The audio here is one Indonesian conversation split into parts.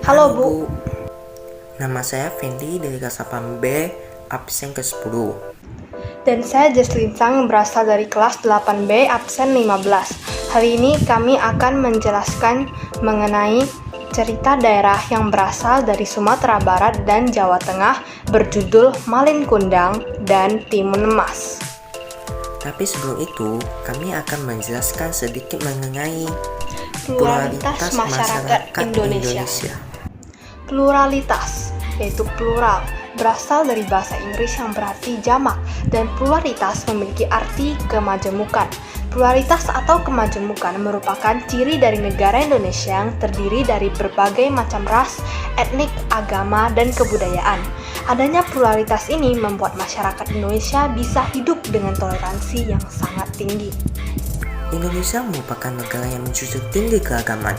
Halo Bu. Nama saya Fendi dari kelas 8B, absen ke-10. Dan saya Jesslyn Sang berasal dari kelas 8B absen 15. Hari ini kami akan menjelaskan mengenai cerita daerah yang berasal dari Sumatera Barat dan Jawa Tengah berjudul Malin Kundang dan Timun Emas. Tapi sebelum itu, kami akan menjelaskan sedikit mengenai Pluralitas masyarakat Indonesia. Pluralitas, yaitu plural, berasal dari bahasa Inggris yang berarti jamak, dan pluralitas memiliki arti kemajemukan. Pluralitas atau kemajemukan merupakan ciri dari negara Indonesia yang terdiri dari berbagai macam ras, etnik, agama, dan kebudayaan. Adanya pluralitas ini membuat masyarakat Indonesia bisa hidup dengan toleransi yang sangat tinggi. Indonesia merupakan negara yang menjunjung tinggi keragaman.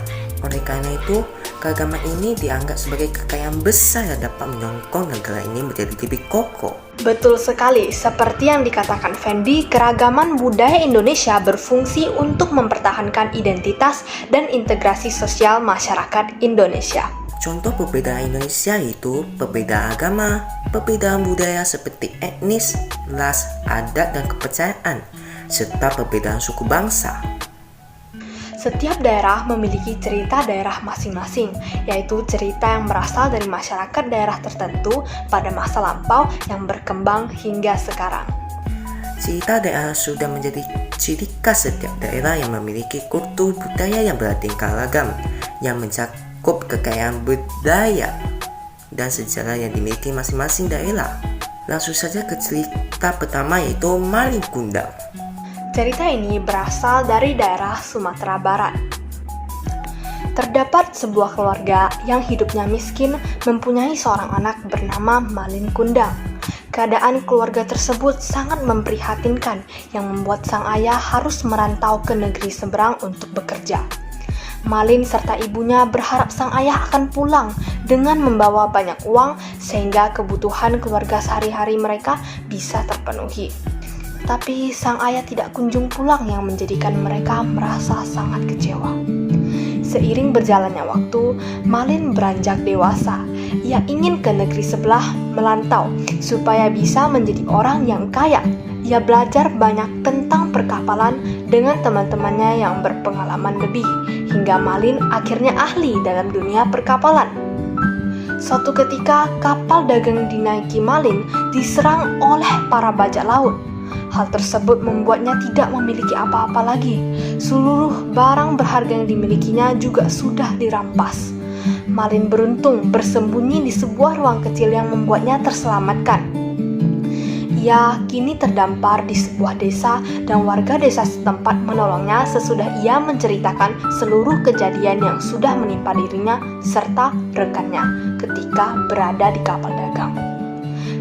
Oleh karena itu, keragaman ini dianggap sebagai kekayaan besar yang dapat menyokong negara ini menjadi lebih kokoh. Betul sekali, seperti yang dikatakan Fendi, keragaman budaya Indonesia berfungsi untuk mempertahankan identitas dan integrasi sosial masyarakat Indonesia. Contoh perbedaan Indonesia yaitu perbedaan agama, perbedaan budaya seperti etnis, ras, adat, dan kepercayaan, serta perbedaan suku bangsa. Setiap daerah memiliki cerita daerah masing-masing, yaitu cerita yang berasal dari masyarakat daerah tertentu pada masa lampau yang berkembang hingga sekarang. Cerita daerah sudah menjadi ciri khas setiap daerah yang memiliki kultur budaya yang beraneka ragam, yang mencakup kekayaan budaya dan sejarah yang dimiliki masing-masing daerah. Langsung saja ke cerita pertama yaitu Malin Kundang. Cerita ini berasal dari daerah Sumatera Barat. Terdapat sebuah keluarga yang hidupnya miskin mempunyai seorang anak bernama Malin Kundang. Keadaan keluarga tersebut sangat memprihatinkan yang membuat sang ayah harus merantau ke negeri seberang untuk bekerja. Malin serta ibunya berharap sang ayah akan pulang dengan membawa banyak uang sehingga kebutuhan keluarga sehari-hari mereka bisa terpenuhi. Tapi sang ayah tidak kunjung pulang yang menjadikan mereka merasa sangat kecewa. Seiring berjalannya waktu, Malin beranjak dewasa. Ia ingin ke negeri sebelah melantau supaya bisa menjadi orang yang kaya. Ia belajar banyak tentang perkapalan dengan teman-temannya yang berpengalaman lebih, hingga Malin akhirnya ahli dalam dunia perkapalan. Suatu ketika, kapal dagang dinaiki Malin diserang oleh para bajak laut. Hal tersebut membuatnya tidak memiliki apa-apa lagi. Seluruh barang berharga yang dimilikinya juga sudah dirampas. Malin beruntung bersembunyi di sebuah ruang kecil yang membuatnya terselamatkan. Ia kini terdampar di sebuah desa dan warga desa setempat menolongnya sesudah ia menceritakan seluruh kejadian yang sudah menimpa dirinya serta rekannya ketika berada di kapal dagang.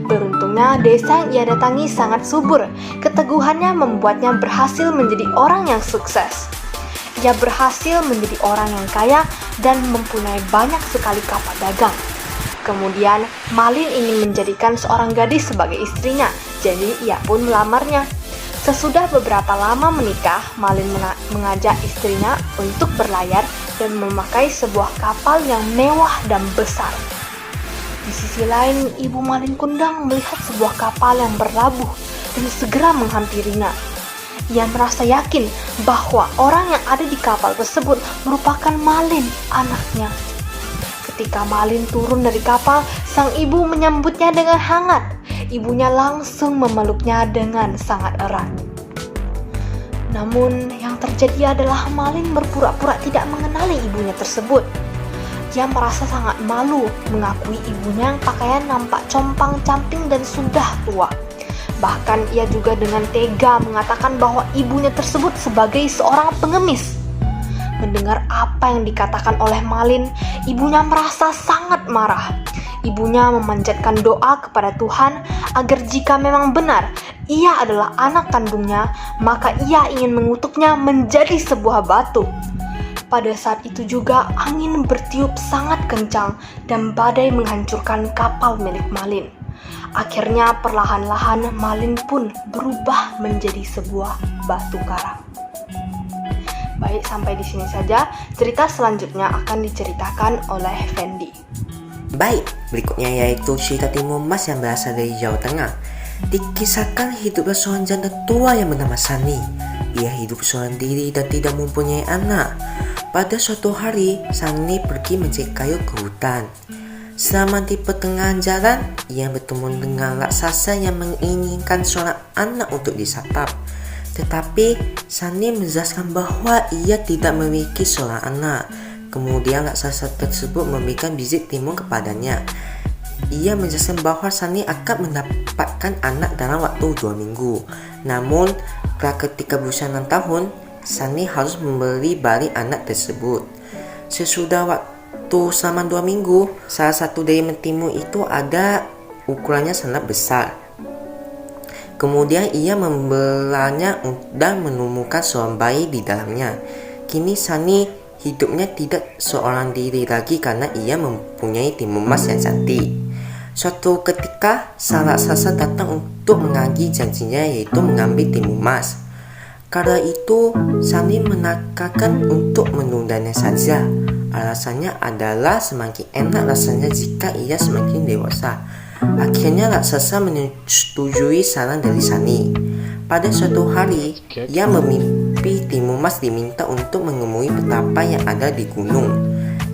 Beruntungnya, desa yang ia datangi sangat subur. Keteguhannya membuatnya berhasil menjadi orang yang sukses. Ia berhasil menjadi orang yang kaya dan mempunyai banyak sekali kapal dagang. Kemudian, Malin ingin menjadikan seorang gadis sebagai istrinya, jadi ia pun melamarnya. Sesudah beberapa lama menikah, Malin mengajak istrinya untuk berlayar dan memakai sebuah kapal yang mewah dan besar. Di sisi lain, Ibu Malin Kundang melihat sebuah kapal yang berlabuh dan segera menghampirinya. Ia merasa yakin bahwa orang yang ada di kapal tersebut merupakan Malin, anaknya. Ketika Malin turun dari kapal, sang ibu menyambutnya dengan hangat. Ibunya langsung memeluknya dengan sangat erat. Namun, yang terjadi adalah Malin berpura-pura tidak mengenali ibunya tersebut. Ia merasa sangat malu mengakui ibunya yang pakaian nampak compang-camping dan sudah tua. Bahkan ia juga dengan tega mengatakan bahwa ibunya tersebut sebagai seorang pengemis. Mendengar apa yang dikatakan oleh Malin, ibunya merasa sangat marah. Ibunya memanjatkan doa kepada Tuhan agar jika memang benar ia adalah anak kandungnya, maka ia ingin mengutuknya menjadi sebuah batu. Pada saat itu juga angin bertiup sangat kencang dan badai menghancurkan kapal milik Malin. Akhirnya perlahan-lahan Malin pun berubah menjadi sebuah batu karang. Baik, sampai di sini saja. Cerita selanjutnya akan diceritakan oleh Fendi. Baik, berikutnya yaitu cerita Timun Mas yang berasal dari Jawa Tengah. Dikisahkan hiduplah seorang janda tua yang bernama Sani. Ia hidup seorang diri dan tidak mempunyai anak. Pada suatu hari, Sani pergi mencari kayu ke hutan. Selama di pertengahan jalan, ia bertemu dengan raksasa yang menginginkan seorang anak untuk disatap. Tetapi Sani menjelaskan bahwa ia tidak memiliki seorang anak. Kemudian raksasa tersebut memberikan biji timun kepadanya. Ia menjelaskan bahwa Sani akan mendapatkan anak dalam waktu 2 minggu. Namun, ketika berusia 6 tahun, Sani harus memberi balik anak tersebut. Sesudah waktu selama 2 minggu, salah satu dari timun itu ada ukurannya sangat besar. Kemudian ia membelahnya dan menemukan seorang bayi di dalamnya. Kini Sani hidupnya tidak seorang diri lagi karena ia mempunyai timun mas yang cantik. Suatu ketika, sang raksasa datang untuk menagih janjinya, yaitu mengambil timun mas. Kala itu, Sani menekankan untuk menundanya saja. Alasannya adalah semakin enak rasanya jika ia semakin dewasa. Akhirnya raksasa menyetujui saran dari Sani. Pada suatu hari, ia memimpi Timun Mas diminta untuk menemui petapa yang ada di gunung.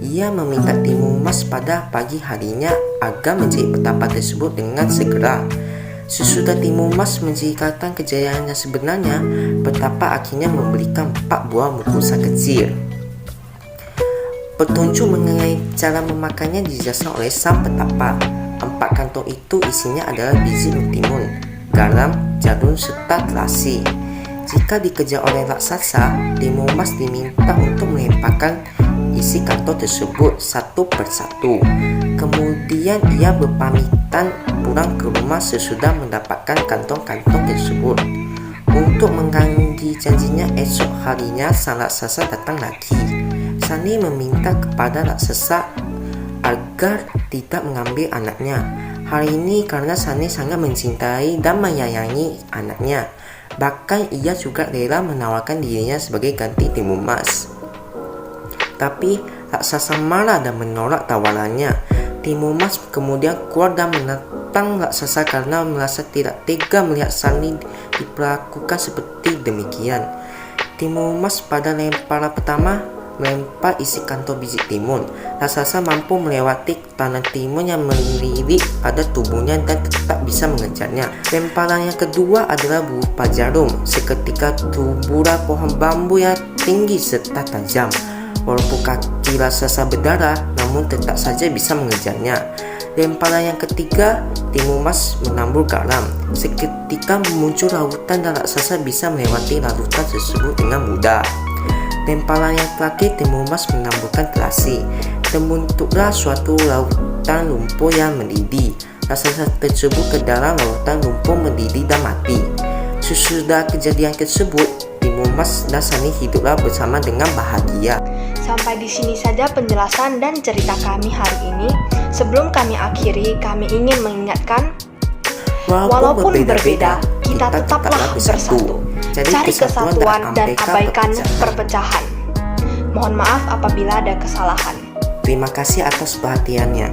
Ia meminta Timun Mas pada pagi harinya agar mencari petapa tersebut dengan segera. Sesudah Timun Mas menceritakan kejayaan yang sebenarnya, petapa akhirnya memberikan 4 buah mukusa kecil. Petunjuk mengenai cara memakannya dijelaskan oleh sang petapa. 4 kantong itu isinya adalah biji mentimun, garam, jarum, serta terasi. Jika dikejar oleh raksasa, Timun Mas diminta untuk melemparkan isi kantong tersebut satu persatu. Kemudian ia berpamitan pulang ke rumah sesudah mendapatkan kantong-kantong tersebut. Untuk mengganggu janjinya, esok harinya sang raksasa datang lagi. Sani meminta kepada raksasa agar tidak mengambil anaknya. Hal ini karena Sani sangat mencintai dan menyayangi anaknya. Bahkan ia juga rela menawarkan dirinya sebagai ganti Timun Mas. Tapi raksasa marah dan menolak tawarannya. Timun Mas kemudian keluar dan menentang raksasa karena merasa tidak tega melihat Sani diperlakukan seperti demikian. Timun Mas pada lemparan pertama melempar isi kantong biji timun. Raksasa mampu melewati tanah timun yang melilit pada tubuhnya dan tetap bisa mengejarnya. Lemparan yang kedua adalah berupa jarum. Seketika tuburan pohon bambu yang tinggi serta tajam. Walaupun kaki raksasa berdarah, namun tetap saja bisa mengejarnya. Lemparan yang ketiga, Timun Mas menambur garam. Seketika muncul lautan dan raksasa bisa melewati lautan tersebut dengan mudah. Lemparan yang terakhir, Timun Mas menamburkan terasi. Terbentuklah suatu lautan lumpur yang mendidih. Raksasa tersebut ke dalam lautan lumpur mendidih dan mati. Sesudah kejadian tersebut, Timun Mas dan Sani hiduplah bersama dengan bahagia. Sampai di sini saja penjelasan dan cerita kami hari ini. Sebelum kami akhiri, kami ingin mengingatkan, walaupun berbeda, kita tetaplah bersatu. Cari kesatuan dan abaikan perpecahan. Mohon maaf apabila ada kesalahan. Terima kasih atas perhatiannya.